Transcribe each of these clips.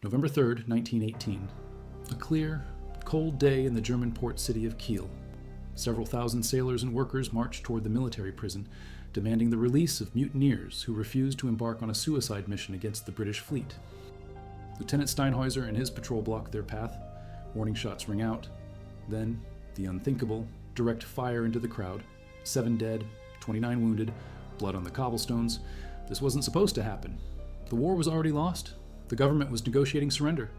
November 3rd, 1918. A clear, cold day in the German port city of Kiel. Several thousand sailors and workers marched toward the military prison, demanding the release of mutineers who refused to embark on a suicide mission against the British fleet. Lieutenant Steinhäuser and his patrol blocked their path. Warning shots ring out. Then, the unthinkable, direct fire into the crowd. 7 dead, 29 wounded, blood on the cobblestones. This wasn't supposed to happen. The war was already lost. The government was negotiating surrender.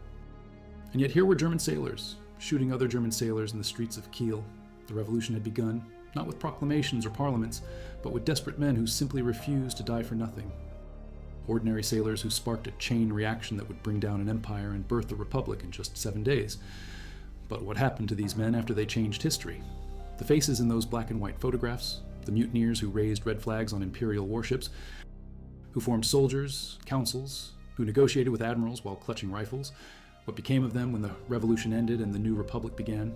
And yet here were German sailors, shooting other German sailors in the streets of Kiel. The revolution had begun, not with proclamations or parliaments, but with desperate men who simply refused to die for nothing. Ordinary sailors who sparked a chain reaction that would bring down an empire and birth a republic in just 7 days. But what happened to these men after they changed history? The faces in those black and white photographs, the mutineers who raised red flags on imperial warships, who formed soldiers, councils, who negotiated with admirals while clutching rifles. What became of them when the revolution ended and the new republic began?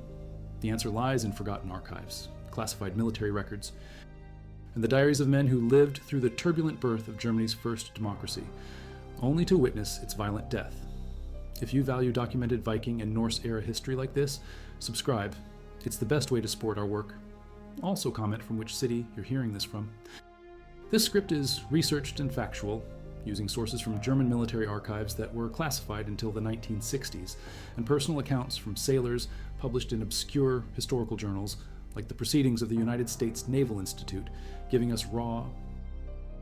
The answer lies in forgotten archives, classified military records, and the diaries of men who lived through the turbulent birth of Germany's first democracy, only to witness its violent death. If you value documented Viking and Norse-era history like this, subscribe. It's the best way to support our work. Also comment from which city you're hearing this from. This script is researched and factual, using sources from German military archives that were classified until the 1960s, and personal accounts from sailors published in obscure historical journals like the Proceedings of the United States Naval Institute, giving us raw,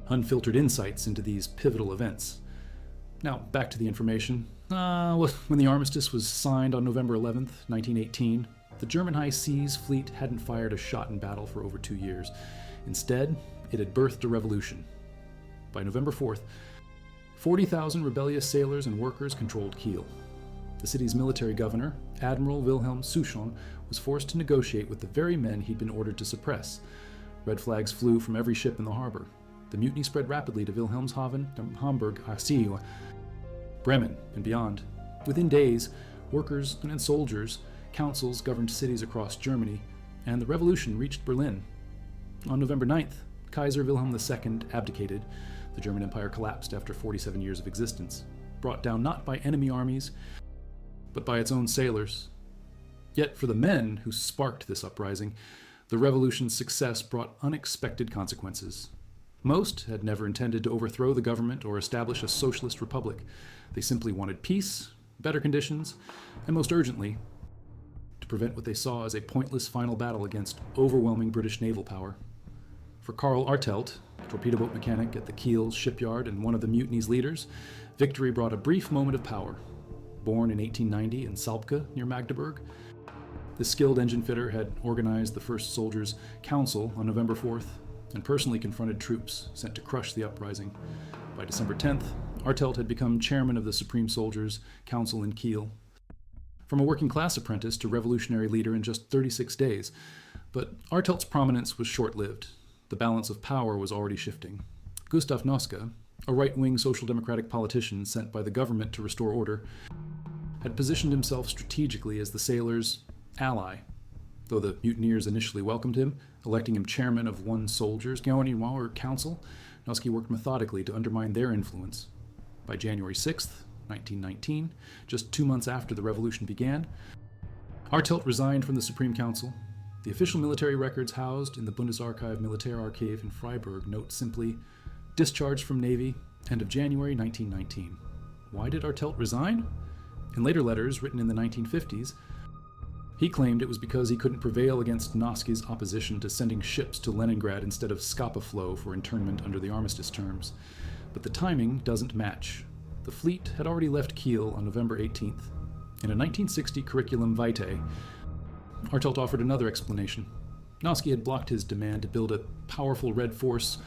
unfiltered insights into these pivotal events. Now, back to the information. When the armistice was signed on November 11th, 1918, the German High Seas Fleet hadn't fired a shot in battle for over 2 years. Instead, it had birthed a revolution. By November 4th, 40,000 rebellious sailors and workers controlled Kiel. The city's military governor, Admiral Wilhelm Souchon, was forced to negotiate with the very men he'd been ordered to suppress. Red flags flew from every ship in the harbor. The mutiny spread rapidly to Wilhelmshaven, Hamburg, Assisi, Bremen, and beyond. Within days, workers and soldiers, councils governed cities across Germany, and the revolution reached Berlin. On November 9th, Kaiser Wilhelm II abdicated. The German Empire collapsed after 47 years of existence, brought down not by enemy armies, but by its own sailors. Yet for the men who sparked this uprising, the revolution's success brought unexpected consequences. Most had never intended to overthrow the government or establish a socialist republic. They simply wanted peace, better conditions, and most urgently, to prevent what they saw as a pointless final battle against overwhelming British naval power. For Karl Artelt, torpedo boat mechanic at the Kiel shipyard and one of the mutiny's leaders, victory brought a brief moment of power. Born in 1890 in Salpke near Magdeburg, the skilled engine fitter had organized the first soldiers' council on November 4th and personally confronted troops sent to crush the uprising. By December 10th, Artelt had become chairman of the Supreme Soldiers' Council in Kiel. From a working-class apprentice to revolutionary leader in just 36 days, but Artelt's prominence was short-lived. The balance of power was already shifting. Gustav Noske, a right-wing social democratic politician sent by the government to restore order, had positioned himself strategically as the sailors' ally. Though the mutineers initially welcomed him, electing him chairman of one soldiers' council, Noske worked methodically to undermine their influence. By January 6th, 1919, just 2 months after the revolution began, Artelt resigned from the Supreme Council. The official military records housed in the Bundesarchiv Militärarchiv in Freiburg note simply, discharged from Navy, end of January 1919. Why did Artelt resign? In later letters written in the 1950s, he claimed it was because he couldn't prevail against Noske's opposition to sending ships to Leningrad instead of Scapa Flow for internment under the armistice terms. But the timing doesn't match. The fleet had already left Kiel on November 18th. In a 1960 curriculum vitae, Artelt offered another explanation. Noske had blocked his demand to build a powerful red force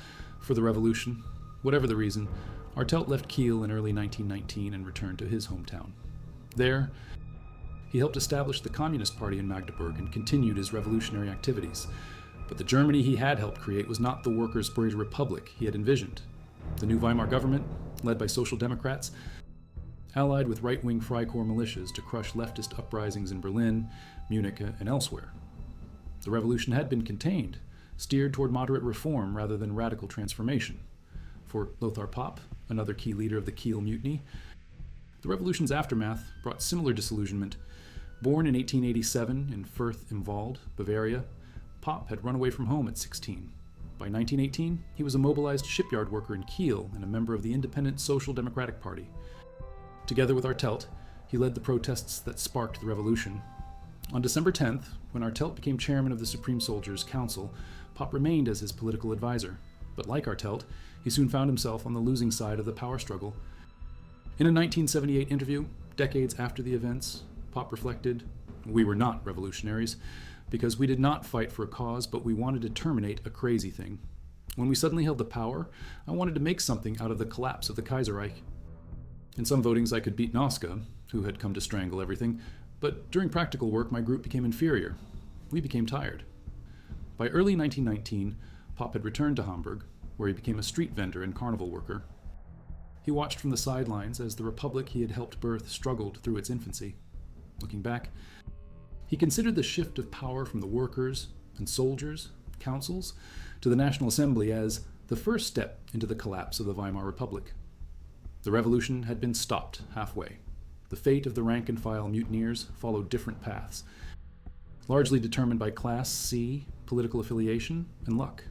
for the revolution. Whatever the reason, Artelt left Kiel in early 1919 and returned to his hometown. There, he helped establish the Communist Party in Magdeburg and continued his revolutionary activities. But the Germany he had helped create was not the workers' free republic he had envisioned. The new Weimar government, led by Social Democrats, allied with right-wing Freikorps militias to crush leftist uprisings in Berlin, Munich, and elsewhere. The revolution had been contained, steered toward moderate reform rather than radical transformation. For Lothar Popp, another key leader of the Kiel Mutiny, The revolution's aftermath brought similar disillusionment. Born in 1887 in Fürth im Wald, Bavaria, Popp had run away from home at 16. By 1918, he was a mobilized shipyard worker in Kiel and a member of the independent Social Democratic Party. Together with Artelt, he led the protests that sparked the revolution. On December 10th, when Artelt became chairman of the Supreme Soldiers' Council, Popp remained as his political advisor. But like Artelt, he soon found himself on the losing side of the power struggle. In a 1978 interview, decades after the events, Popp reflected, "We were not revolutionaries, because we did not fight for a cause, but we wanted to terminate a crazy thing. When we suddenly held the power, I wanted to make something out of the collapse of the Kaiser. In some votings I could beat Noska, who had come to strangle everything, but during practical work my group became inferior. We became tired." By early 1919, Popp had returned to Hamburg, where he became a street vendor and carnival worker. He watched from the sidelines as the republic he had helped birth struggled through its infancy. Looking back, he considered the shift of power from the workers and soldiers, councils, to the National Assembly as the first step into the collapse of the Weimar Republic. The revolution had been stopped halfway. The fate of the rank-and-file mutineers followed different paths, largely determined by Class C, political affiliation, and luck.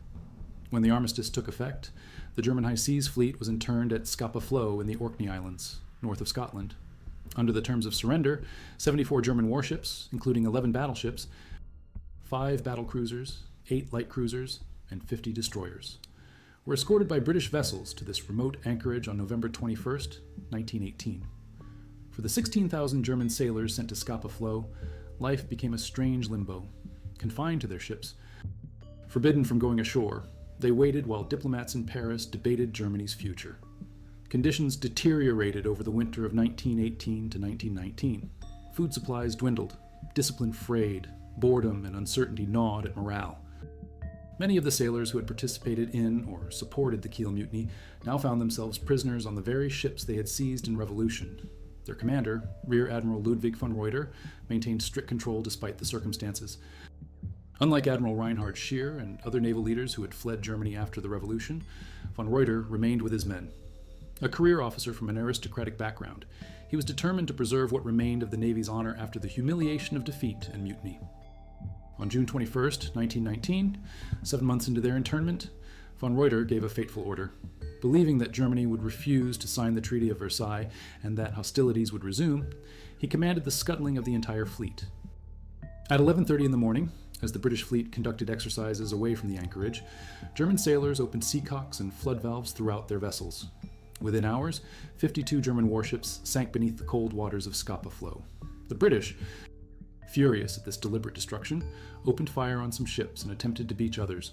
When the armistice took effect, the German High Seas Fleet was interned at Scapa Flow in the Orkney Islands, north of Scotland. Under the terms of surrender, 74 German warships, including 11 battleships, 5 battle cruisers, 8 light cruisers, and 50 destroyers, were escorted by British vessels to this remote anchorage on November 21, 1918. For the 16,000 German sailors sent to Scapa Flow, life became a strange limbo. Confined to their ships, forbidden from going ashore, they waited while diplomats in Paris debated Germany's future. Conditions deteriorated over the winter of 1918 to 1919. Food supplies dwindled, discipline frayed, boredom and uncertainty gnawed at morale. Many of the sailors who had participated in or supported the Kiel Mutiny now found themselves prisoners on the very ships they had seized in revolution. Their commander, Rear Admiral Ludwig von Reuter, maintained strict control despite the circumstances. Unlike Admiral Reinhard Scheer and other naval leaders who had fled Germany after the revolution, von Reuter remained with his men. A career officer from an aristocratic background, he was determined to preserve what remained of the Navy's honor after the humiliation of defeat and mutiny. On June 21, 1919, 7 months into their internment, von Reuter gave a fateful order. Believing that Germany would refuse to sign the Treaty of Versailles and that hostilities would resume, he commanded the scuttling of the entire fleet. At 11:30 in the morning, as the British fleet conducted exercises away from the anchorage, German sailors opened seacocks and flood valves throughout their vessels. Within hours, 52 German warships sank beneath the cold waters of Scapa Flow. The British, furious at this deliberate destruction, opened fire on some ships and attempted to beach others.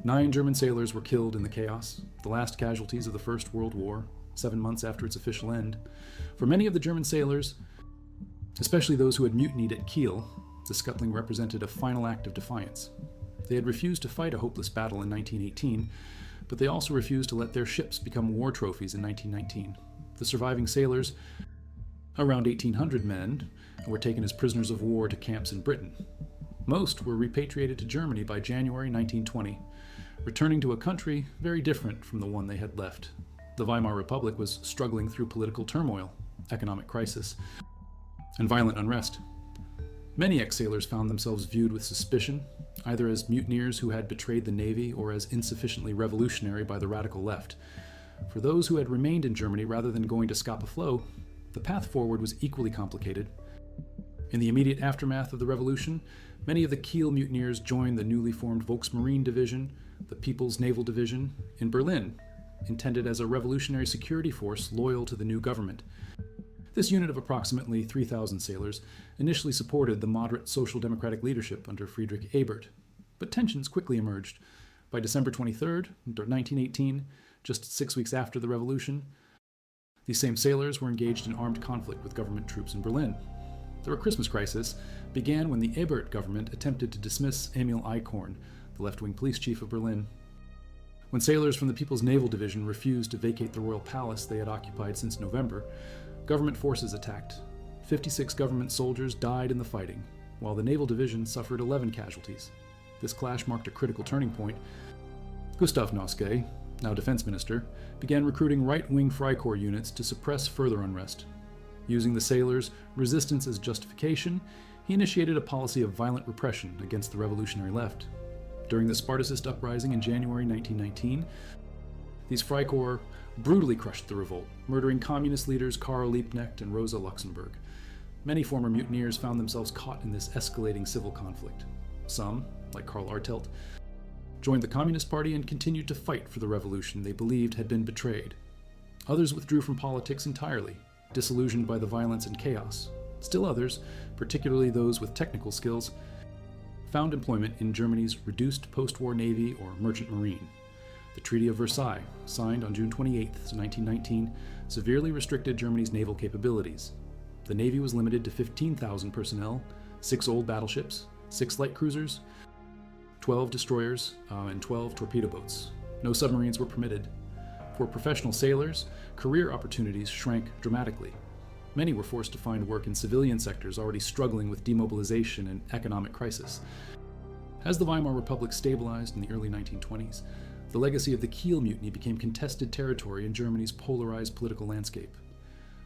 9 German sailors were killed in the chaos, the last casualties of the First World War, 7 months after its official end. For many of the German sailors, especially those who had mutinied at Kiel, the scuttling represented a final act of defiance. They had refused to fight a hopeless battle in 1918, but they also refused to let their ships become war trophies in 1919. The surviving sailors, around 1,800 men, were taken as prisoners of war to camps in Britain. Most were repatriated to Germany by January 1920, returning to a country very different from the one they had left. The Weimar Republic was struggling through political turmoil, economic crisis, and violent unrest. Many ex-sailors found themselves viewed with suspicion, either as mutineers who had betrayed the Navy or as insufficiently revolutionary by the radical left. For those who had remained in Germany rather than going to Scapa Flow, the path forward was equally complicated. In the immediate aftermath of the revolution, many of the Kiel mutineers joined the newly formed Volksmarine Division, the People's Naval Division, in Berlin, intended as a revolutionary security force loyal to the new government. This unit of approximately 3,000 sailors initially supported the moderate social democratic leadership under Friedrich Ebert, but tensions quickly emerged. By December 23, 1918, just 6 weeks after the revolution, these same sailors were engaged in armed conflict with government troops in Berlin. The Christmas crisis began when the Ebert government attempted to dismiss Emil Eichhorn, the left-wing police chief of Berlin. When sailors from the People's Naval Division refused to vacate the royal palace they had occupied since November, government forces attacked. 56 government soldiers died in the fighting, while the Naval Division suffered 11 casualties. This clash marked a critical turning point. Gustav Noske, now defense minister, began recruiting right-wing Freikorps units to suppress further unrest. Using the sailors' resistance as justification, he initiated a policy of violent repression against the revolutionary left. During the Spartacist uprising in January 1919, these Freikorps brutally crushed the revolt, murdering communist leaders Karl Liebknecht and Rosa Luxemburg. Many former mutineers found themselves caught in this escalating civil conflict. Some, like Karl Artelt, joined the Communist Party and continued to fight for the revolution they believed had been betrayed. Others withdrew from politics entirely, disillusioned by the violence and chaos. Still others, particularly those with technical skills, found employment in Germany's reduced post-war navy or merchant marine. The Treaty of Versailles, signed on June 28, 1919, severely restricted Germany's naval capabilities. The navy was limited to 15,000 personnel, 6 old battleships, 6 light cruisers, 12 destroyers, and 12 torpedo boats. No submarines were permitted. For professional sailors, career opportunities shrank dramatically. Many were forced to find work in civilian sectors already struggling with demobilization and economic crisis. As the Weimar Republic stabilized in the early 1920s, the legacy of the Kiel Mutiny became contested territory in Germany's polarized political landscape.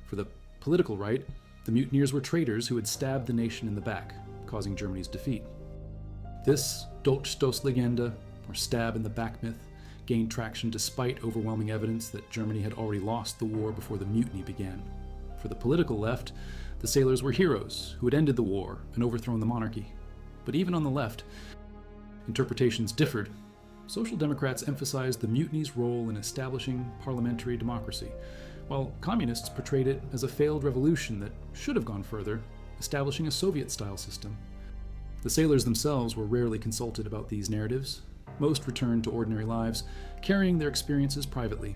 For the political right, the mutineers were traitors who had stabbed the nation in the back, causing Germany's defeat. This Dolchstoßlegende, or stab in the back myth, gained traction despite overwhelming evidence that Germany had already lost the war before the mutiny began. For the political left, the sailors were heroes who had ended the war and overthrown the monarchy. But even on the left, interpretations differed. Social Democrats emphasized the mutiny's role in establishing parliamentary democracy, while communists portrayed it as a failed revolution that should have gone further, establishing a Soviet-style system. The sailors themselves were rarely consulted about these narratives. Most returned to ordinary lives, carrying their experiences privately.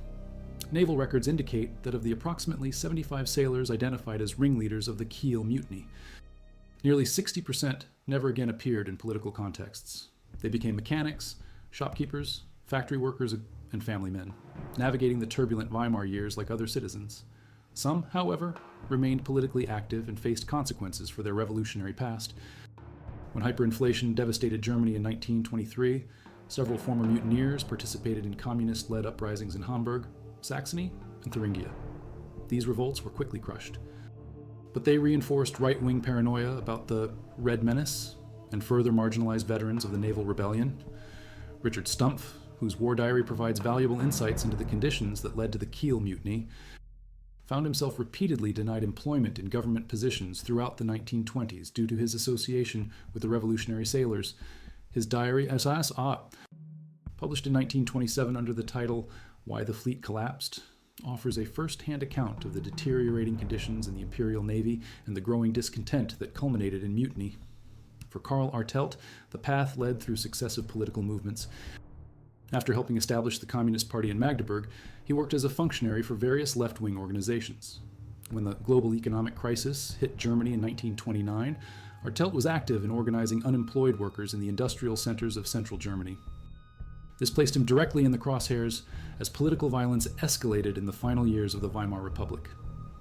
Naval records indicate that of the approximately 75 sailors identified as ringleaders of the Kiel Mutiny, nearly 60% never again appeared in political contexts. They became mechanics, shopkeepers, factory workers, and family men, navigating the turbulent Weimar years like other citizens. Some, however, remained politically active and faced consequences for their revolutionary past. When hyperinflation devastated Germany in 1923, several former mutineers participated in communist-led uprisings in Hamburg, Saxony, and Thuringia. These revolts were quickly crushed. But they reinforced right-wing paranoia about the Red Menace and further marginalized veterans of the naval rebellion. Richard Stumpf, whose war diary provides valuable insights into the conditions that led to the Kiel Mutiny, found himself repeatedly denied employment in government positions throughout the 1920s due to his association with the revolutionary sailors. His diary, published in 1927 under the title Why the Fleet Collapsed, offers a first-hand account of the deteriorating conditions in the Imperial Navy and the growing discontent that culminated in mutiny. For Karl Artelt, the path led through successive political movements. After helping establish the Communist Party in Magdeburg, he worked as a functionary for various left-wing organizations. When the global economic crisis hit Germany in 1929, Artelt was active in organizing unemployed workers in the industrial centers of central Germany. This placed him directly in the crosshairs as political violence escalated in the final years of the Weimar Republic.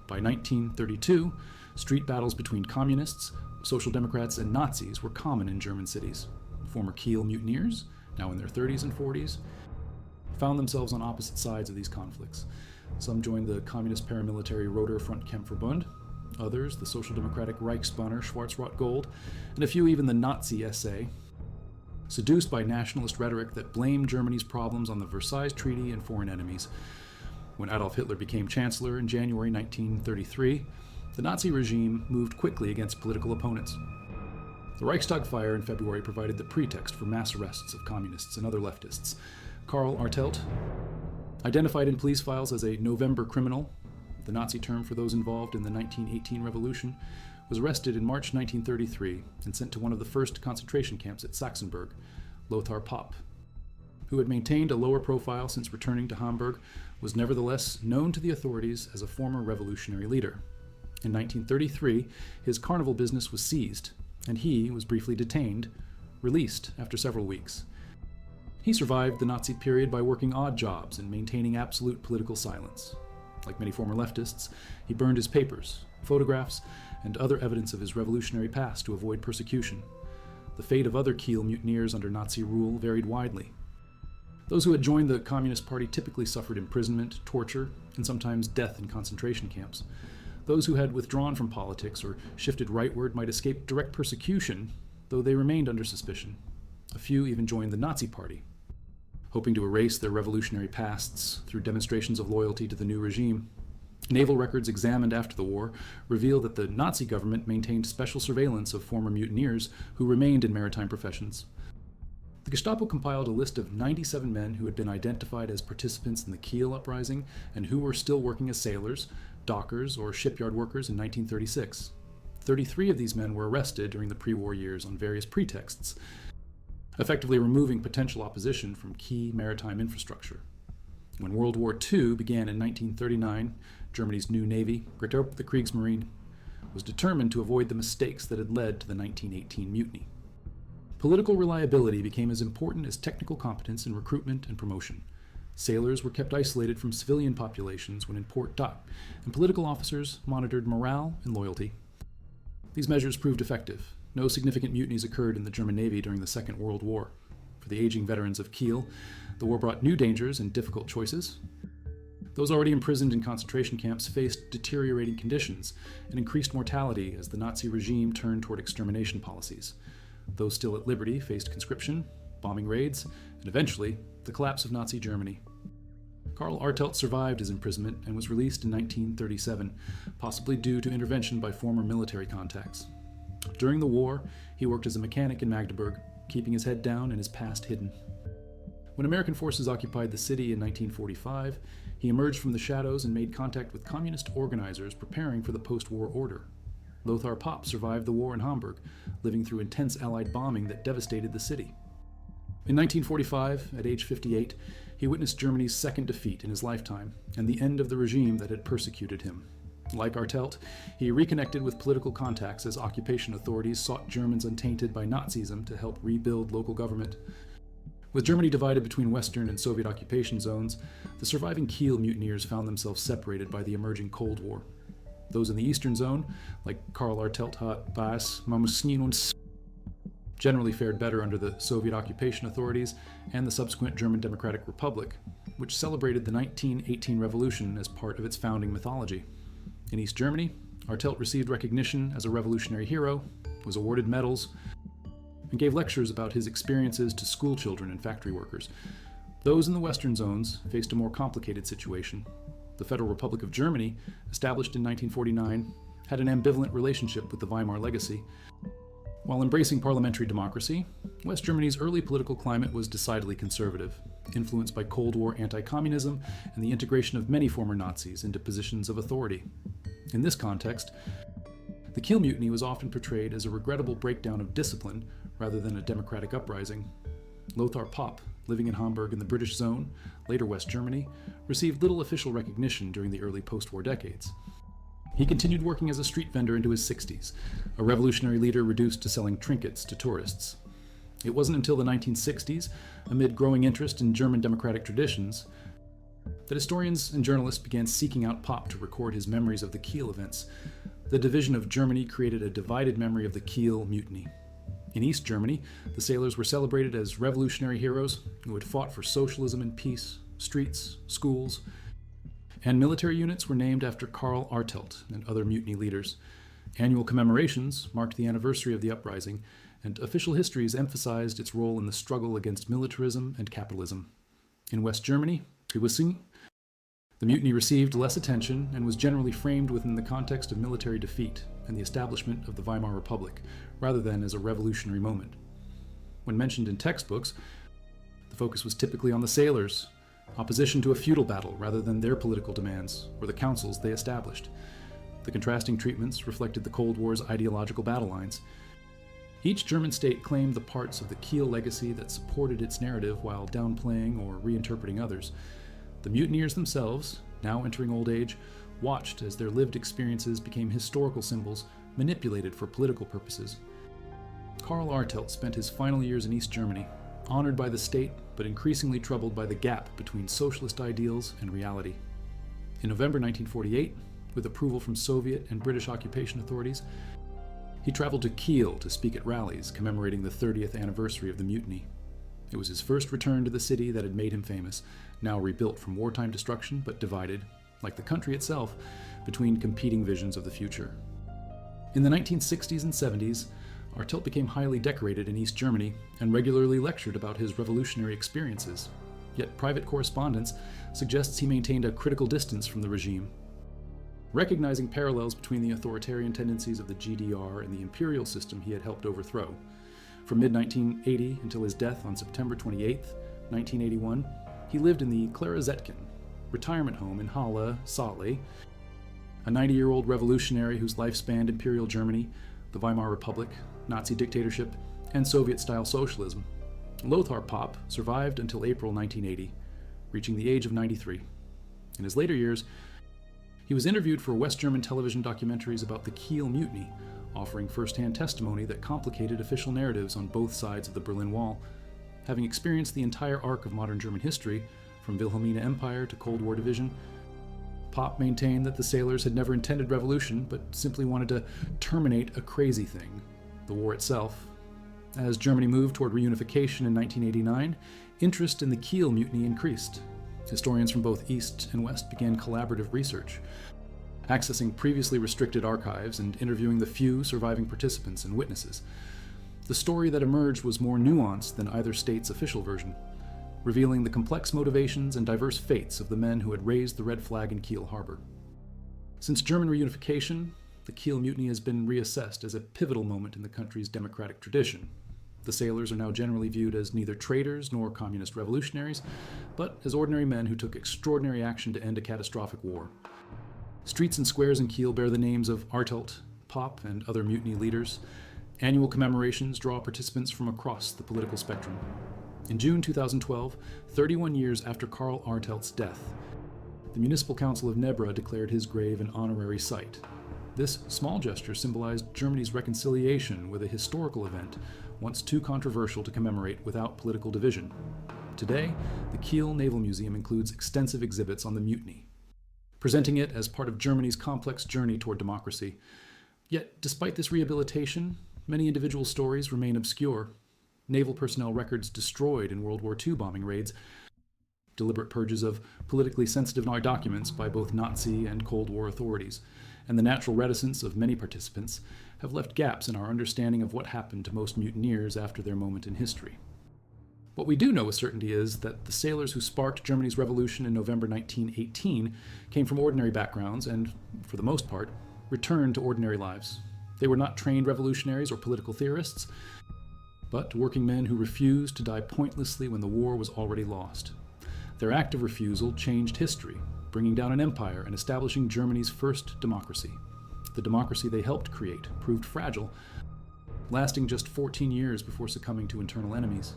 By 1932, street battles between communists, social democrats, and Nazis were common in German cities. Former Kiel mutineers, now in their 30s and 40s, found themselves on opposite sides of these conflicts. Some joined the communist paramilitary Roter Frontkampfverbund, others the Social Democratic Reichsbanner Schwarz-Rot Gold, and a few even the Nazi SA, seduced by nationalist rhetoric that blamed Germany's problems on the Versailles Treaty and foreign enemies. When Adolf Hitler became chancellor in January 1933, the Nazi regime moved quickly against political opponents. The Reichstag fire in February provided the pretext for mass arrests of communists and other leftists. Karl Artelt, identified in police files as a November criminal, the Nazi term for those involved in the 1918 revolution, was arrested in March 1933 and sent to one of the first concentration camps at Sachsenberg, Lothar Popp, who had maintained a lower profile since returning to Hamburg, was nevertheless known to the authorities as a former revolutionary leader. In 1933, his carnival business was seized, and he was briefly detained, released after several weeks. He survived the Nazi period by working odd jobs and maintaining absolute political silence. Like many former leftists, he burned his papers, photographs, and other evidence of his revolutionary past to avoid persecution. The fate of other Kiel mutineers under Nazi rule varied widely. Those who had joined the Communist Party typically suffered imprisonment, torture, and sometimes death in concentration camps. Those who had withdrawn from politics or shifted rightward might escape direct persecution, though they remained under suspicion. A few even joined the Nazi Party, hoping to erase their revolutionary pasts through demonstrations of loyalty to the new regime. Naval records examined after the war reveal that the Nazi government maintained special surveillance of former mutineers who remained in maritime professions. The Gestapo compiled a list of 97 men who had been identified as participants in the Kiel uprising and who were still working as sailors, dockers, or shipyard workers in 1936. 33 of these men were arrested during the pre-war years on various pretexts, effectively removing potential opposition from key maritime infrastructure. When World War II began in 1939, Germany's new navy, the Kriegsmarine, was determined to avoid the mistakes that had led to the 1918 mutiny. Political reliability became as important as technical competence in recruitment and promotion. Sailors were kept isolated from civilian populations when in port dock, and political officers monitored morale and loyalty. These measures proved effective. No significant mutinies occurred in the German Navy during the Second World War. For the aging veterans of Kiel, the war brought new dangers and difficult choices. Those already imprisoned in concentration camps faced deteriorating conditions and increased mortality as the Nazi regime turned toward extermination policies. Those still at liberty faced conscription, bombing raids, and eventually the collapse of Nazi Germany. Karl Artelt survived his imprisonment and was released in 1937, possibly due to intervention by former military contacts. During the war, he worked as a mechanic in Magdeburg, keeping his head down and his past hidden. When American forces occupied the city in 1945, he emerged from the shadows and made contact with communist organizers preparing for the post-war order. Lothar Popp survived the war in Hamburg, living through intense Allied bombing that devastated the city. In 1945, at age 58, he witnessed Germany's second defeat in his lifetime and the end of the regime that had persecuted him. Like Artelt, he reconnected with political contacts as occupation authorities sought Germans untainted by Nazism to help rebuild local government. With Germany divided between Western and Soviet occupation zones, the surviving Kiel mutineers found themselves separated by the emerging Cold War. Those in the Eastern Zone, like Karl Artelt, generally fared better under the Soviet occupation authorities and the subsequent German Democratic Republic, which celebrated the 1918 revolution as part of its founding mythology. In East Germany, Artelt received recognition as a revolutionary hero, was awarded medals, and gave lectures about his experiences to school children and factory workers. Those in the Western zones faced a more complicated situation. The Federal Republic of Germany, established in 1949, had an ambivalent relationship with the Weimar legacy. While embracing parliamentary democracy, West Germany's early political climate was decidedly conservative, influenced by Cold War anti-communism and the integration of many former Nazis into positions of authority. In this context, the Kiel Mutiny was often portrayed as a regrettable breakdown of discipline rather than a democratic uprising. Lothar Popp, living in Hamburg in the British Zone, later West Germany, received little official recognition during the early post-war decades. He continued working as a street vendor into his 60s, a revolutionary leader reduced to selling trinkets to tourists. It wasn't until the 1960s, amid growing interest in German democratic traditions, that historians and journalists began seeking out Popp to record his memories of the Kiel events. The division of Germany created a divided memory of the Kiel Mutiny. In East Germany, the sailors were celebrated as revolutionary heroes who had fought for socialism and peace, streets, schools, and military units were named after Karl Artelt and other mutiny leaders. Annual commemorations marked the anniversary of the uprising, and official histories emphasized its role in the struggle against militarism and capitalism. In West Germany, the mutiny received less attention and was generally framed within the context of military defeat and the establishment of the Weimar Republic, rather than as a revolutionary moment. When mentioned in textbooks, the focus was typically on the sailors, opposition to a feudal battle rather than their political demands or the councils they established. The contrasting treatments reflected the Cold War's ideological battle lines. Each German state claimed the parts of the Kiel legacy that supported its narrative while downplaying or reinterpreting others. The mutineers themselves, now entering old age, watched as their lived experiences became historical symbols manipulated for political purposes. Karl Artelt spent his final years in East Germany, honored by the state but increasingly troubled by the gap between socialist ideals and reality. In November 1948, with approval from Soviet and British occupation authorities, he traveled to Kiel to speak at rallies commemorating the 30th anniversary of the mutiny. It was his first return to the city that had made him famous, now rebuilt from wartime destruction but divided, like the country itself, between competing visions of the future. In the 1960s and 70s, Artelt became highly decorated in East Germany and regularly lectured about his revolutionary experiences. Yet private correspondence suggests he maintained a critical distance from the regime. Recognizing parallels between the authoritarian tendencies of the GDR and the imperial system he had helped overthrow. From mid-1980 until his death on September 28, 1981, he lived in the Klarazetkin retirement home in Halle, Saale, a 90-year-old revolutionary whose life spanned Imperial Germany, the Weimar Republic, Nazi dictatorship, and Soviet-style socialism. Lothar Popp survived until April 1980, reaching the age of 93. In his later years, he was interviewed for West German television documentaries about the Kiel Mutiny, offering first-hand testimony that complicated official narratives on both sides of the Berlin Wall. Having experienced the entire arc of modern German history, from Wilhelmina Empire to Cold War division, Popp maintained that the sailors had never intended revolution, but simply wanted to terminate a crazy thing, the war itself. As Germany moved toward reunification in 1989, interest in the Kiel Mutiny increased. Historians from both East and West began collaborative research, accessing previously restricted archives and interviewing the few surviving participants and witnesses. The story that emerged was more nuanced than either state's official version, revealing the complex motivations and diverse fates of the men who had raised the red flag in Kiel Harbor. Since German reunification, the Kiel Mutiny has been reassessed as a pivotal moment in the country's democratic tradition. The sailors are now generally viewed as neither traitors nor communist revolutionaries, but as ordinary men who took extraordinary action to end a catastrophic war. Streets and squares in Kiel bear the names of Artelt, Popp, and other mutiny leaders. Annual commemorations draw participants from across the political spectrum. In June 2012, 31 years after Karl Artelt's death, the Municipal Council of Nebra declared his grave an honorary site. This small gesture symbolized Germany's reconciliation with a historical event once too controversial to commemorate without political division. Today, the Kiel Naval Museum includes extensive exhibits on the mutiny, presenting it as part of Germany's complex journey toward democracy. Yet, despite this rehabilitation, many individual stories remain obscure. Naval personnel records destroyed in World War II bombing raids, deliberate purges of politically sensitive documents by both Nazi and Cold War authorities, and the natural reticence of many participants have left gaps in our understanding of what happened to most mutineers after their moment in history. What we do know with certainty is that the sailors who sparked Germany's revolution in November 1918 came from ordinary backgrounds and, for the most part, returned to ordinary lives. They were not trained revolutionaries or political theorists, but working men who refused to die pointlessly when the war was already lost. Their act of refusal changed history, bringing down an empire and establishing Germany's first democracy. The democracy they helped create proved fragile, lasting just 14 years before succumbing to internal enemies.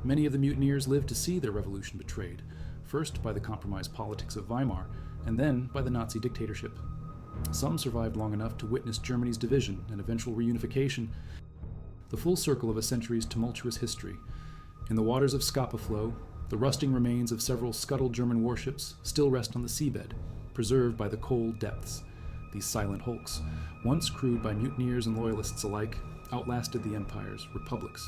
Many of the mutineers lived to see their revolution betrayed, first by the compromised politics of Weimar, and then by the Nazi dictatorship. Some survived long enough to witness Germany's division and eventual reunification, the full circle of a century's tumultuous history. In the waters of Scapa Flow, the rusting remains of several scuttled German warships still rest on the seabed, preserved by the cold depths. These silent hulks, once crewed by mutineers and loyalists alike, outlasted the empires, republics,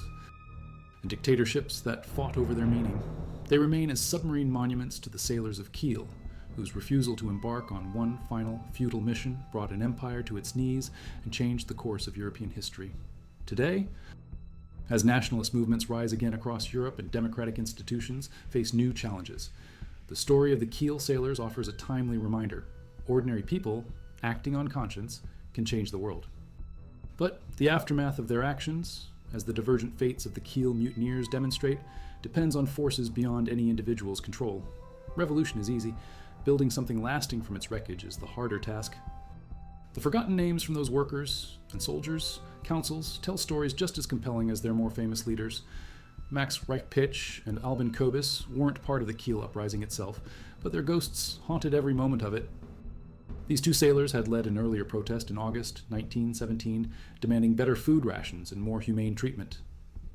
and dictatorships that fought over their meaning. They remain as submarine monuments to the sailors of Kiel, whose refusal to embark on one final futile mission brought an empire to its knees and changed the course of European history. Today, as nationalist movements rise again across Europe and democratic institutions face new challenges, the story of the Kiel sailors offers a timely reminder. Ordinary people, acting on conscience, can change the world. But the aftermath of their actions, as the divergent fates of the Kiel mutineers demonstrate, depends on forces beyond any individual's control. Revolution is easy. Building something lasting from its wreckage is the harder task. The forgotten names from those workers and soldiers, councils, tell stories just as compelling as their more famous leaders. Max Reichpitch and Albin Kobis weren't part of the Kiel uprising itself, but their ghosts haunted every moment of it. These two sailors had led an earlier protest in August 1917, demanding better food rations and more humane treatment.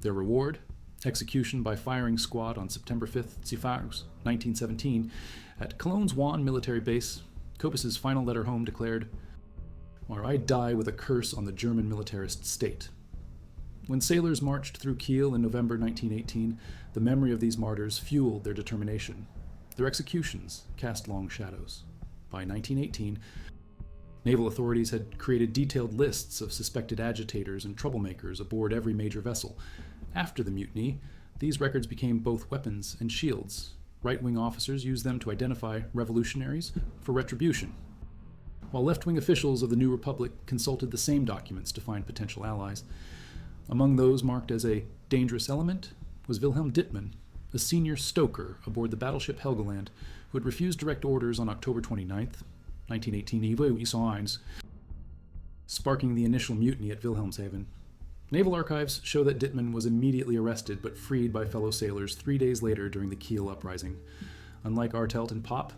Their reward? Execution by firing squad on September 5th, Zifarus, 1917, at Cologne's Juan military base. Kobis's final letter home declared, "Or I die with a curse on the German militarist state." When sailors marched through Kiel in November 1918, the memory of these martyrs fueled their determination. Their executions cast long shadows. By 1918, naval authorities had created detailed lists of suspected agitators and troublemakers aboard every major vessel. After the mutiny, these records became both weapons and shields. Right-wing officers used them to identify revolutionaries for retribution, while left-wing officials of the new republic consulted the same documents to find potential allies. Among those marked as a dangerous element was Wilhelm Dittmann, a senior stoker aboard the battleship Helgoland, who had refused direct orders on October 29th, 1918, sparking the initial mutiny at Wilhelmshaven. Naval archives show that Dittmann was immediately arrested but freed by fellow sailors 3 days later during the Kiel uprising. Unlike Artelt and Popp,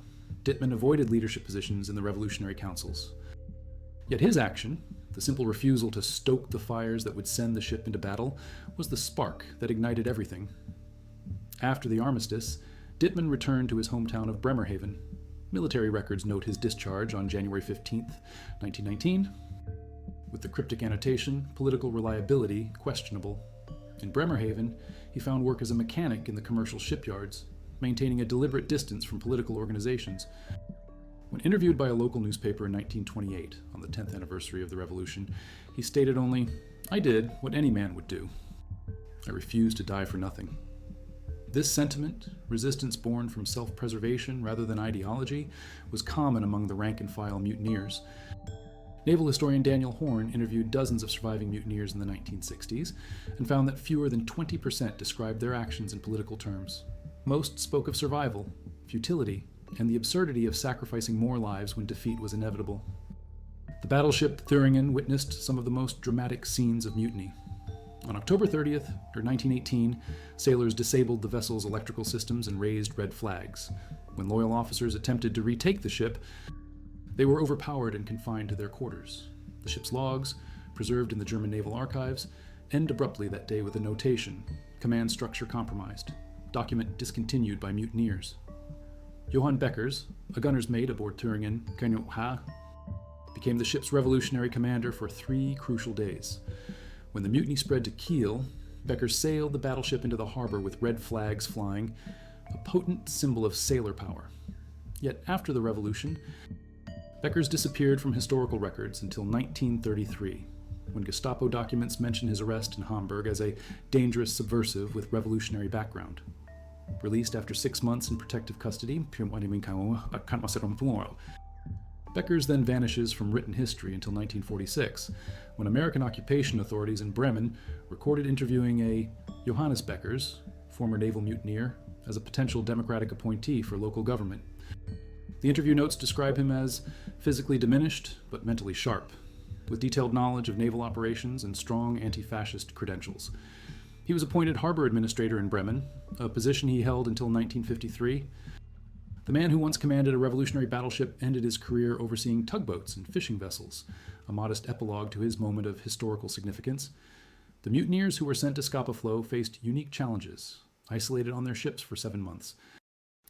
Dittmann avoided leadership positions in the revolutionary councils. Yet his action, the simple refusal to stoke the fires that would send the ship into battle, was the spark that ignited everything. After the armistice, Dittmann returned to his hometown of Bremerhaven. Military records note his discharge on January 15, 1919, with the cryptic annotation, political reliability questionable. In Bremerhaven, he found work as a mechanic in the commercial shipyards, maintaining a deliberate distance from political organizations. When interviewed by a local newspaper in 1928, on the 10th anniversary of the revolution, he stated only, "I did what any man would do. I refused to die for nothing." This sentiment, resistance born from self-preservation rather than ideology, was common among the rank-and-file mutineers. Naval historian Daniel Horn interviewed dozens of surviving mutineers in the 1960s and found that fewer than 20% described their actions in political terms. Most spoke of survival, futility, and the absurdity of sacrificing more lives when defeat was inevitable. The battleship Thüringen witnessed some of the most dramatic scenes of mutiny. On October 30th, 1918, sailors disabled the vessel's electrical systems and raised red flags. When loyal officers attempted to retake the ship, they were overpowered and confined to their quarters. The ship's logs, preserved in the German Naval Archives, end abruptly that day with a notation, "Command structure compromised. Document discontinued by mutineers." Johann Beckers, a gunner's mate aboard Thüringen, became the ship's revolutionary commander for 3 crucial days. When the mutiny spread to Kiel, Beckers sailed the battleship into the harbor with red flags flying, a potent symbol of sailor power. Yet after the revolution, Beckers disappeared from historical records until 1933, when Gestapo documents mention his arrest in Hamburg as a dangerous subversive with revolutionary background. Released after 6 months in protective custody, Beckers then vanishes from written history until 1946, when American occupation authorities in Bremen recorded interviewing a Johannes Beckers, former naval mutineer, as a potential Democratic appointee for local government. The interview notes describe him as physically diminished but mentally sharp, with detailed knowledge of naval operations and strong anti-fascist credentials. He was appointed harbor administrator in Bremen, a position he held until 1953. The man who once commanded a revolutionary battleship ended his career overseeing tugboats and fishing vessels, a modest epilogue to his moment of historical significance. The mutineers who were sent to Scapa Flow faced unique challenges, isolated on their ships for 7 months.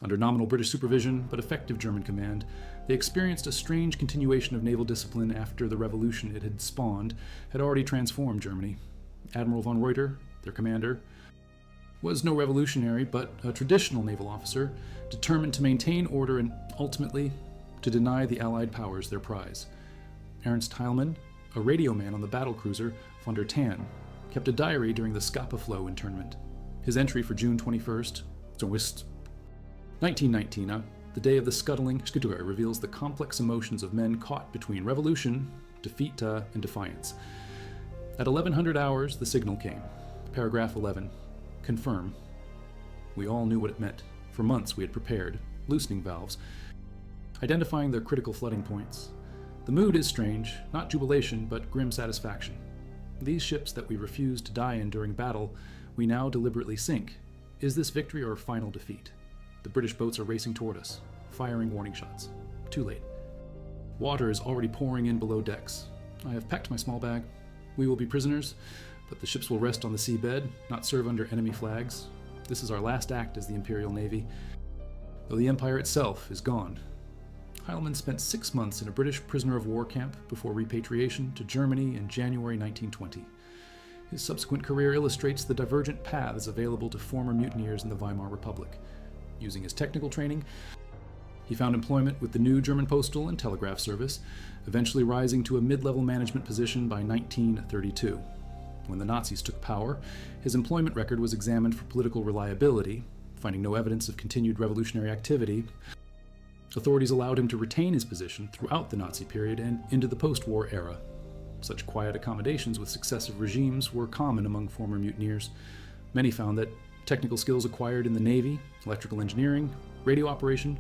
Under nominal British supervision, but effective German command, they experienced a strange continuation of naval discipline after the revolution it had spawned had already transformed Germany. Admiral von Reuter, their commander, was no revolutionary, but a traditional naval officer, determined to maintain order and, ultimately, to deny the Allied powers their prize. Ernst Heilmann, a radio man on the battlecruiser von der Tann, kept a diary during the Scapa Flow internment. His entry for June 21st, 1919, the day of the scuttling, reveals the complex emotions of men caught between revolution, defeat, and defiance. At 1100 hours, the signal came. Paragraph 11. Confirm. We all knew what it meant. For months we had prepared, loosening valves, identifying their critical flooding points. The mood is strange, not jubilation, but grim satisfaction. These ships that we refused to die in during battle, we now deliberately sink. Is this victory or final defeat? The British boats are racing toward us, firing warning shots. Too late. Water is already pouring in below decks. I have packed my small bag. We will be prisoners, but the ships will rest on the seabed, not serve under enemy flags. This is our last act as the Imperial Navy, though the Empire itself is gone. Heilmann spent 6 months in a British prisoner of war camp before repatriation to Germany in January 1920. His subsequent career illustrates the divergent paths available to former mutineers in the Weimar Republic. Using his technical training, He found employment with the new German postal and telegraph service, eventually rising to a mid-level management position by 1932. When the Nazis took power, his employment record was examined for political reliability. Finding no evidence of continued revolutionary activity, authorities allowed him to retain his position throughout the Nazi period and into the post-war era. Such quiet accommodations with successive regimes were common among former mutineers. Many found that technical skills acquired in the Navy, electrical engineering, radio operation,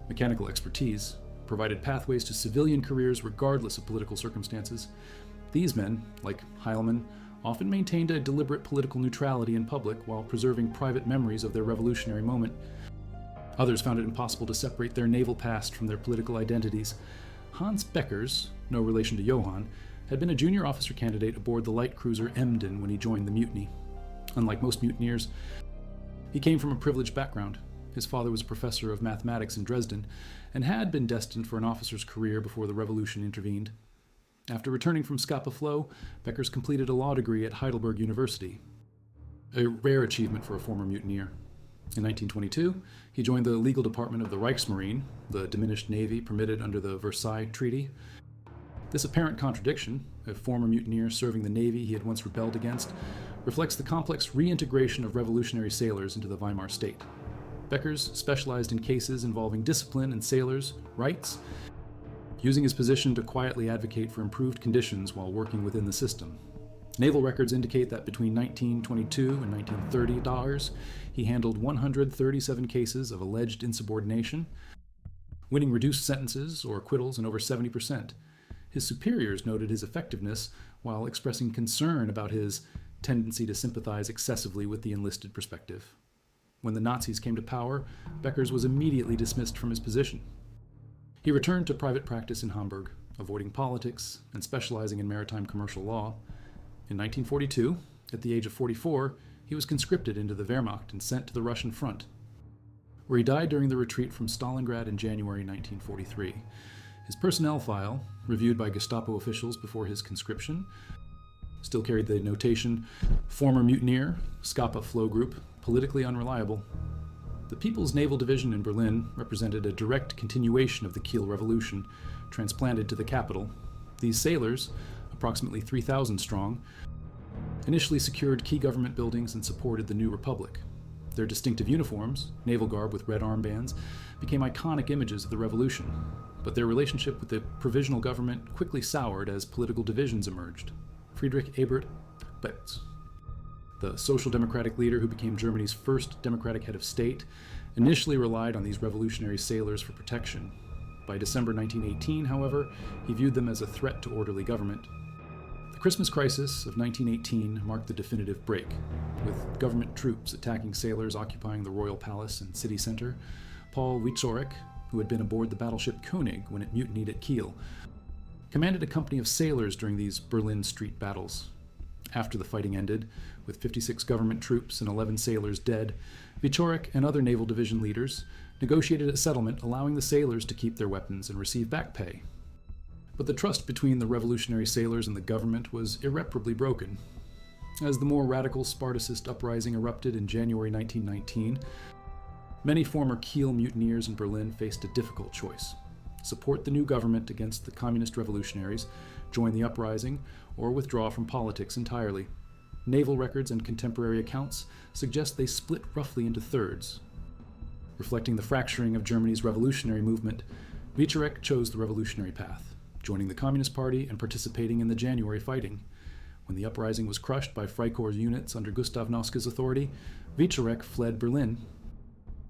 mechanical expertise provided pathways to civilian careers regardless of political circumstances. These men, like Heilmann, often maintained a deliberate political neutrality in public while preserving private memories of their revolutionary moment. Others found it impossible to separate their naval past from their political identities. Hans Beckers, no relation to Johann, had been a junior officer candidate aboard the light cruiser Emden when he joined the mutiny. Unlike most mutineers, he came from a privileged background. His father was a professor of mathematics in Dresden and had been destined for an officer's career before the revolution intervened. After returning from Scapa Flow, Beckers completed a law degree at Heidelberg University, a rare achievement for a former mutineer. In 1922, he joined the legal department of the Reichsmarine, the diminished navy permitted under the Versailles Treaty. This apparent contradiction, a former mutineer serving the navy he had once rebelled against, reflects the complex reintegration of revolutionary sailors into the Weimar state. Beckers specialized in cases involving discipline and sailors' rights, using his position to quietly advocate for improved conditions while working within the system. Naval records indicate that between 1922 and 1930, he handled 137 cases of alleged insubordination, winning reduced sentences or acquittals in over 70%. His superiors noted his effectiveness while expressing concern about his tendency to sympathize excessively with the enlisted perspective. When the Nazis came to power, Beckers was immediately dismissed from his position. He returned to private practice in Hamburg, avoiding politics and specializing in maritime commercial law. In 1942, at the age of 44, he was conscripted into the Wehrmacht and sent to the Russian front, where he died during the retreat from Stalingrad in January 1943. His personnel file, reviewed by Gestapo officials before his conscription, still carried the notation, former mutineer, Scapa Flow Group, politically unreliable. The People's Naval Division in Berlin represented a direct continuation of the Kiel Revolution, transplanted to the capital. These sailors, approximately 3,000 strong, initially secured key government buildings and supported the new republic. Their distinctive uniforms, naval garb with red armbands, became iconic images of the revolution, but their relationship with the provisional government quickly soured as political divisions emerged. Friedrich Ebert Betz, the social democratic leader who became Germany's first democratic head of state, initially relied on these revolutionary sailors for protection. By December 1918, however, he viewed them as a threat to orderly government. The Christmas crisis of 1918 marked the definitive break, with government troops attacking sailors occupying the royal palace and city center. Paul Wieczorek, who had been aboard the battleship König when it mutinied at Kiel, commanded a company of sailors during these Berlin street battles. After the fighting ended, with 56 government troops and 11 sailors dead, Wieczorek and other naval division leaders negotiated a settlement allowing the sailors to keep their weapons and receive back pay. But the trust between the revolutionary sailors and the government was irreparably broken. As the more radical Spartacist uprising erupted in January 1919, many former Kiel mutineers in Berlin faced a difficult choice: support the new government against the communist revolutionaries, join the uprising, or withdraw from politics entirely. Naval records and contemporary accounts suggest they split roughly into thirds. Reflecting the fracturing of Germany's revolutionary movement, Wieczorek chose the revolutionary path, joining the Communist Party and participating in the January fighting. When the uprising was crushed by Freikorps units under Gustav Noska's authority, Wieczorek fled Berlin.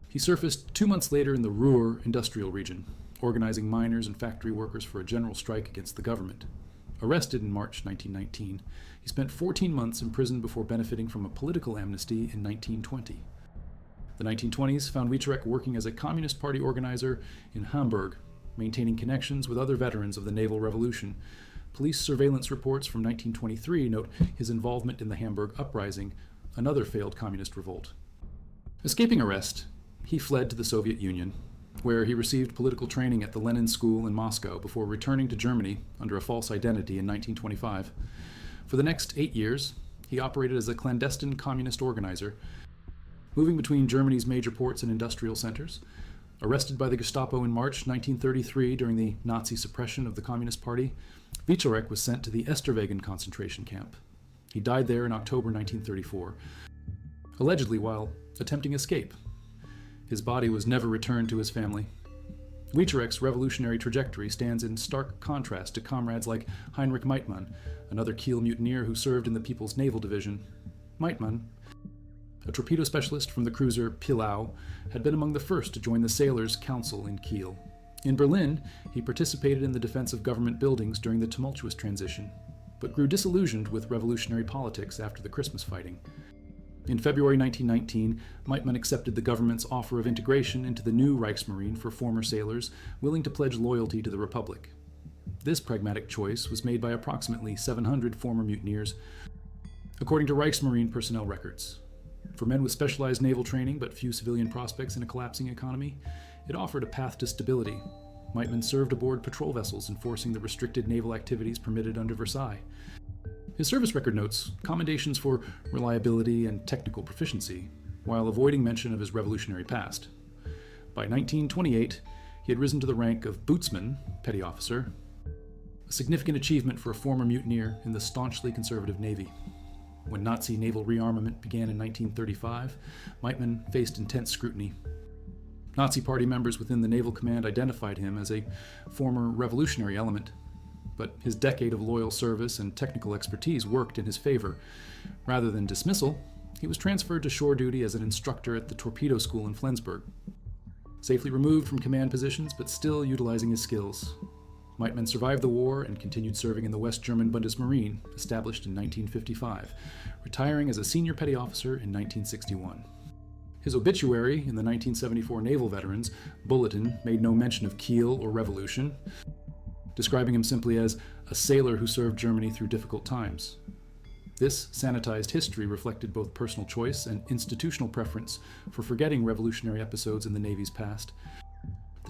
He surfaced 2 months later in the Ruhr industrial region, organizing miners and factory workers for a general strike against the government. Arrested in March 1919, he spent 14 months in prison before benefiting from a political amnesty in 1920. The 1920s found Wieczorek working as a Communist Party organizer in Hamburg, maintaining connections with other veterans of the naval revolution. Police surveillance reports from 1923 note his involvement in the Hamburg Uprising, another failed communist revolt. Escaping arrest, he fled to the Soviet Union, where he received political training at the Lenin School in Moscow before returning to Germany under a false identity in 1925. For the next 8 years, he operated as a clandestine communist organizer, moving between Germany's major ports and industrial centers. Arrested by the Gestapo in March 1933 during the Nazi suppression of the Communist Party, Wieczorek was sent to the Esterwagen concentration camp. He died there in October 1934, allegedly while attempting escape. His body was never returned to his family. Wieczorek's revolutionary trajectory stands in stark contrast to comrades like Heinrich Meitmann, another Kiel mutineer who served in the People's Naval Division. Meitmann, a torpedo specialist from the cruiser Pillau, had been among the first to join the Sailors' Council in Kiel. In Berlin, he participated in the defense of government buildings during the tumultuous transition, but grew disillusioned with revolutionary politics after the Christmas fighting. In February 1919, Meitmann accepted the government's offer of integration into the new Reichsmarine for former sailors willing to pledge loyalty to the Republic. This pragmatic choice was made by approximately 700 former mutineers, according to Reichsmarine personnel records. For men with specialized naval training but few civilian prospects in a collapsing economy, it offered a path to stability. Meitmann served aboard patrol vessels enforcing the restricted naval activities permitted under Versailles. His service record notes commendations for reliability and technical proficiency, while avoiding mention of his revolutionary past. By 1928, he had risen to the rank of bootsman, petty officer, a significant achievement for a former mutineer in the staunchly conservative Navy. When Nazi naval rearmament began in 1935, Meitmann faced intense scrutiny. Nazi Party members within the Naval Command identified him as a former revolutionary element, but his decade of loyal service and technical expertise worked in his favor. Rather than dismissal, he was transferred to shore duty as an instructor at the torpedo school in Flensburg. Safely removed from command positions, but still utilizing his skills, Meitmann survived the war and continued serving in the West German Bundesmarine, established in 1955, retiring as a senior petty officer in 1961. His obituary in the 1974 Naval Veterans Bulletin made no mention of Kiel or revolution, describing him simply as a sailor who served Germany through difficult times. This sanitized history reflected both personal choice and institutional preference for forgetting revolutionary episodes in the Navy's past.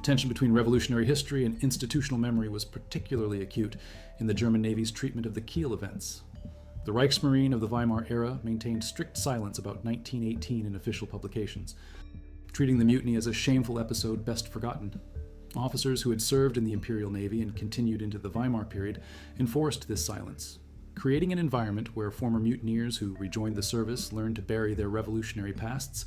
The tension between revolutionary history and institutional memory was particularly acute in the German Navy's treatment of the Kiel events. The Reichsmarine of the Weimar era maintained strict silence about 1918 in official publications, treating the mutiny as a shameful episode best forgotten. Officers who had served in the Imperial Navy and continued into the Weimar period enforced this silence, creating an environment where former mutineers who rejoined the service learned to bury their revolutionary pasts.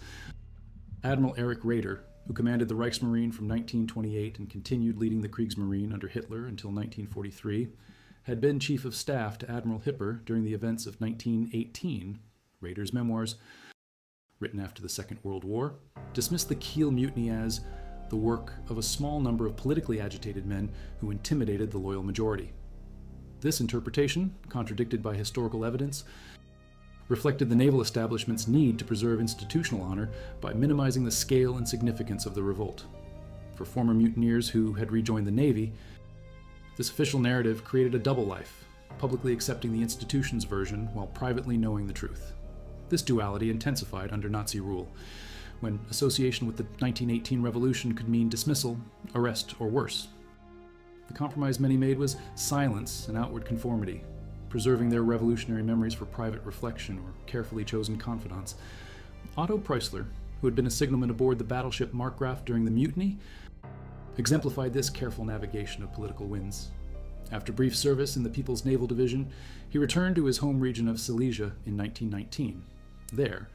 Admiral Erich Raeder, who commanded the Reichsmarine from 1928 and continued leading the Kriegsmarine under Hitler until 1943, had been chief of staff to Admiral Hipper during the events of 1918. Raeder's memoirs, written after the Second World War, dismissed the Kiel Mutiny as the work of a small number of politically agitated men who intimidated the loyal majority. This interpretation, contradicted by historical evidence, reflected the naval establishment's need to preserve institutional honor by minimizing the scale and significance of the revolt. For former mutineers who had rejoined the Navy, this official narrative created a double life, publicly accepting the institution's version while privately knowing the truth. This duality intensified under Nazi rule, when association with the 1918 revolution could mean dismissal, arrest, or worse. The compromise many made was silence and outward conformity, preserving their revolutionary memories for private reflection or carefully chosen confidants. Otto Preussler, who had been a signalman aboard the battleship Markgraf during the mutiny, exemplified this careful navigation of political winds. After brief service in the People's Naval Division, he returned to his home region of Silesia in 1919. There,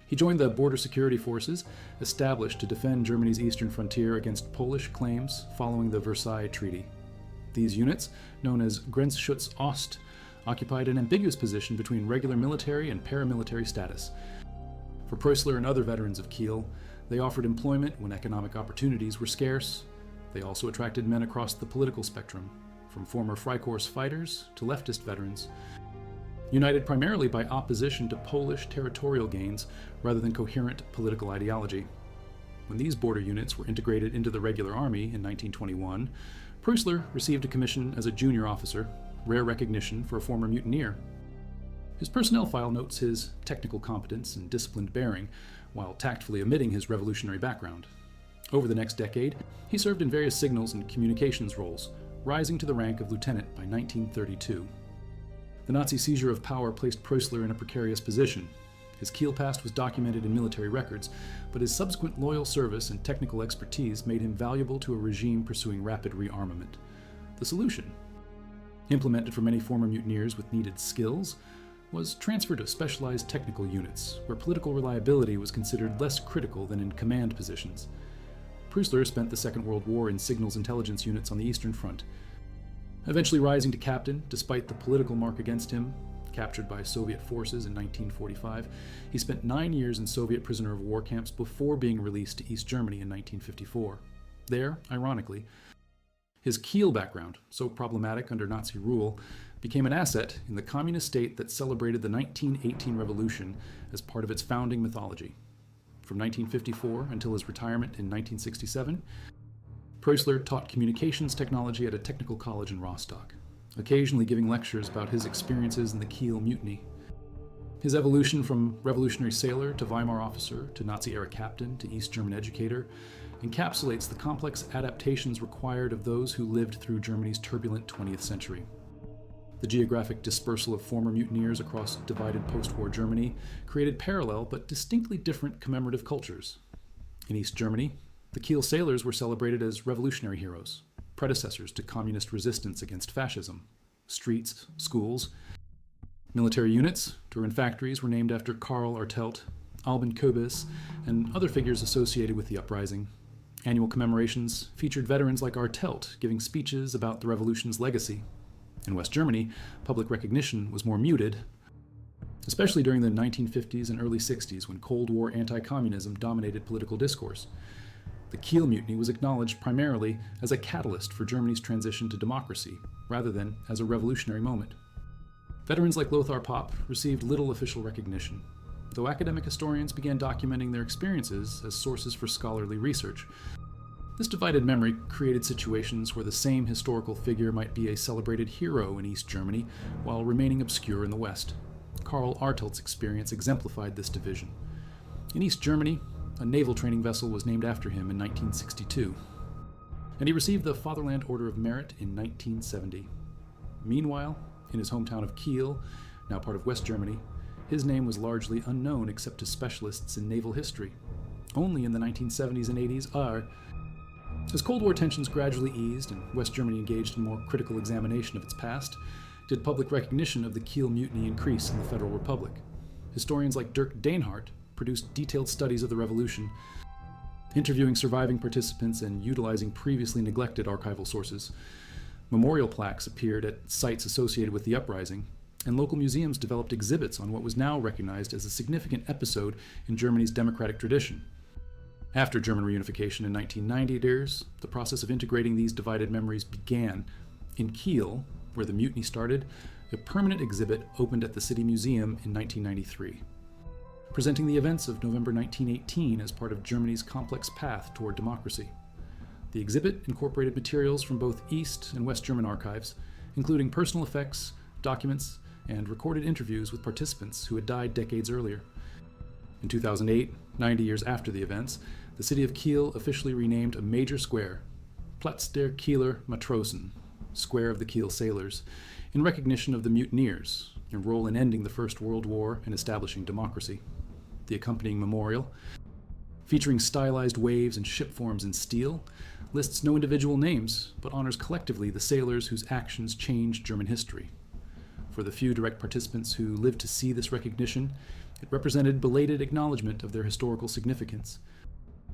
he joined the border security forces established to defend Germany's eastern frontier against Polish claims following the Versailles Treaty. These units, known as Grenzschutz Ost, occupied an ambiguous position between regular military and paramilitary status. For Preussler and other veterans of Kiel, they offered employment when economic opportunities were scarce. They also attracted men across the political spectrum, from former Freikorps fighters to leftist veterans, united primarily by opposition to Polish territorial gains rather than coherent political ideology. When these border units were integrated into the regular army in 1921, Preussler received a commission as a junior officer, rare recognition for a former mutineer. His personnel file notes his technical competence and disciplined bearing, while tactfully omitting his revolutionary background. Over the next decade, he served in various signals and communications roles, rising to the rank of lieutenant by 1932. The Nazi seizure of power placed Preussler in a precarious position. His Kiel past was documented in military records, but his subsequent loyal service and technical expertise made him valuable to a regime pursuing rapid rearmament. The solution, implemented for many former mutineers with needed skills, was transfer to specialized technical units, where political reliability was considered less critical than in command positions. Preussler spent the Second World War in signals intelligence units on the Eastern Front, eventually rising to captain despite the political mark against him. Captured by Soviet forces in 1945, he spent 9 years in Soviet prisoner of war camps before being released to East Germany in 1954. There, ironically, his Kiel background, so problematic under Nazi rule, became an asset in the communist state that celebrated the 1918 revolution as part of its founding mythology. From 1954 until his retirement in 1967, Preussler taught communications technology at a technical college in Rostock, occasionally giving lectures about his experiences in the Kiel Mutiny. His evolution from revolutionary sailor to Weimar officer to Nazi-era captain to East German educator encapsulates the complex adaptations required of those who lived through Germany's turbulent 20th century. The geographic dispersal of former mutineers across divided post-war Germany created parallel but distinctly different commemorative cultures. In East Germany, the Kiel sailors were celebrated as revolutionary heroes, predecessors to communist resistance against fascism. Streets, schools, military units, Turin factories were named after Karl Artelt, Albin Kobis, and other figures associated with the uprising. Annual commemorations featured veterans like Artelt giving speeches about the revolution's legacy. In West Germany, public recognition was more muted, especially during the 1950s and early 60s when Cold War anti-communism dominated political discourse. The Kiel Mutiny was acknowledged primarily as a catalyst for Germany's transition to democracy, rather than as a revolutionary moment. Veterans like Lothar Popp received little official recognition, though academic historians began documenting their experiences as sources for scholarly research. This divided memory created situations where the same historical figure might be a celebrated hero in East Germany while remaining obscure in the West. Karl Artelt's experience exemplified this division. In East Germany, a naval training vessel was named after him in 1962, and he received the Fatherland Order of Merit in 1970. Meanwhile, in his hometown of Kiel, now part of West Germany, his name was largely unknown except to specialists in naval history. Only in the 1970s and 80s as Cold War tensions gradually eased and West Germany engaged in more critical examination of its past, did public recognition of the Kiel Mutiny increase in the Federal Republic. Historians like Dirk Dainhart produced detailed studies of the revolution, interviewing surviving participants and utilizing previously neglected archival sources. Memorial plaques appeared at sites associated with the uprising, and local museums developed exhibits on what was now recognized as a significant episode in Germany's democratic tradition. After German reunification in 1990, the process of integrating these divided memories began. In Kiel, where the mutiny started, a permanent exhibit opened at the City Museum in 1993, presenting the events of November 1918 as part of Germany's complex path toward democracy. The exhibit incorporated materials from both East and West German archives, including personal effects, documents, and recorded interviews with participants who had died decades earlier. In 2008, 90 years after the events, the city of Kiel officially renamed a major square, Platz der Kieler Matrosen, Square of the Kiel Sailors, in recognition of the mutineers, their role in ending the First World War and establishing democracy. The accompanying memorial, featuring stylized waves and ship forms in steel, lists no individual names, but honors collectively the sailors whose actions changed German history. For the few direct participants who lived to see this recognition, it represented belated acknowledgement of their historical significance.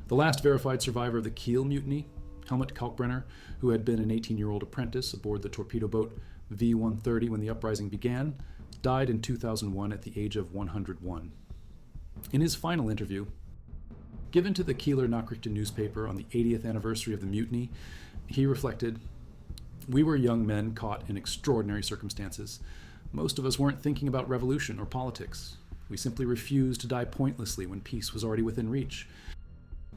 The last verified survivor of the Kiel Mutiny, Helmut Kalkbrenner, who had been an 18-year-old apprentice aboard the torpedo boat V-130 when the uprising began, died in 2001 at the age of 101. In his final interview, given to the Kieler Nachrichten newspaper on the 80th anniversary of the mutiny, he reflected, "We were young men caught in extraordinary circumstances. Most of us weren't thinking about revolution or politics. We simply refused to die pointlessly when peace was already within reach.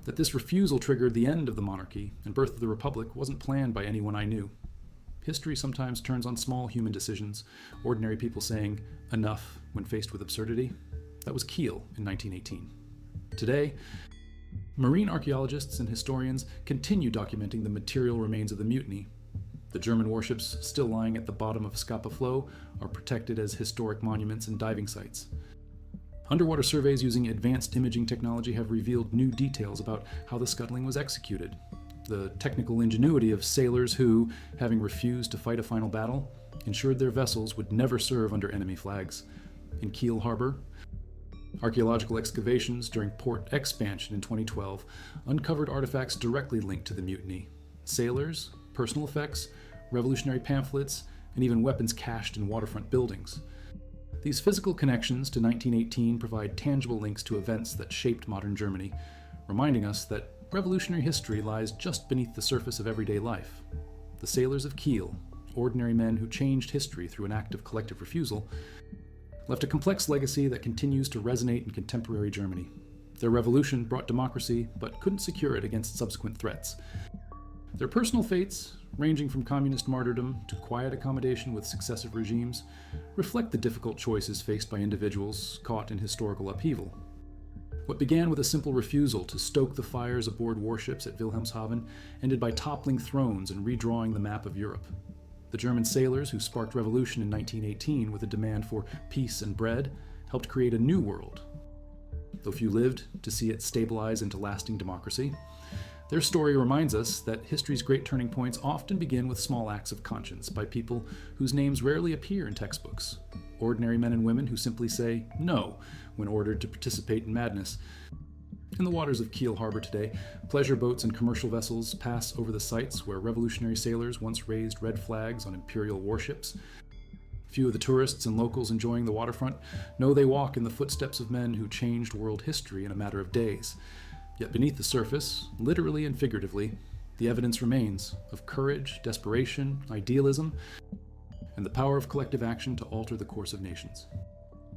That this refusal triggered the end of the monarchy and birth of the republic wasn't planned by anyone I knew. History sometimes turns on small human decisions, ordinary people saying, 'enough,' when faced with absurdity. That was Kiel in 1918. Today, marine archaeologists and historians continue documenting the material remains of the mutiny. The German warships still lying at the bottom of Scapa Flow are protected as historic monuments and diving sites. Underwater surveys using advanced imaging technology have revealed new details about how the scuttling was executed. The technical ingenuity of sailors who, having refused to fight a final battle, ensured their vessels would never serve under enemy flags. In Kiel Harbor, archaeological excavations during port expansion in 2012 uncovered artifacts directly linked to the mutiny. Sailors, personal effects, revolutionary pamphlets, and even weapons cached in waterfront buildings. These physical connections to 1918 provide tangible links to events that shaped modern Germany, reminding us that revolutionary history lies just beneath the surface of everyday life. The sailors of Kiel, ordinary men who changed history through an act of collective refusal, left a complex legacy that continues to resonate in contemporary Germany. Their revolution brought democracy, but couldn't secure it against subsequent threats. Their personal fates, ranging from communist martyrdom to quiet accommodation with successive regimes, reflect the difficult choices faced by individuals caught in historical upheaval. What began with a simple refusal to stoke the fires aboard warships at Wilhelmshaven ended by toppling thrones and redrawing the map of Europe. The German sailors who sparked revolution in 1918 with a demand for peace and bread helped create a new world. Though few lived to see it stabilize into lasting democracy, their story reminds us that history's great turning points often begin with small acts of conscience by people whose names rarely appear in textbooks. Ordinary men and women who simply say no when ordered to participate in madness. In the waters of Kiel Harbor today, pleasure boats and commercial vessels pass over the sites where revolutionary sailors once raised red flags on imperial warships. Few of the tourists and locals enjoying the waterfront know they walk in the footsteps of men who changed world history in a matter of days. Yet beneath the surface, literally and figuratively, the evidence remains of courage, desperation, idealism, and the power of collective action to alter the course of nations.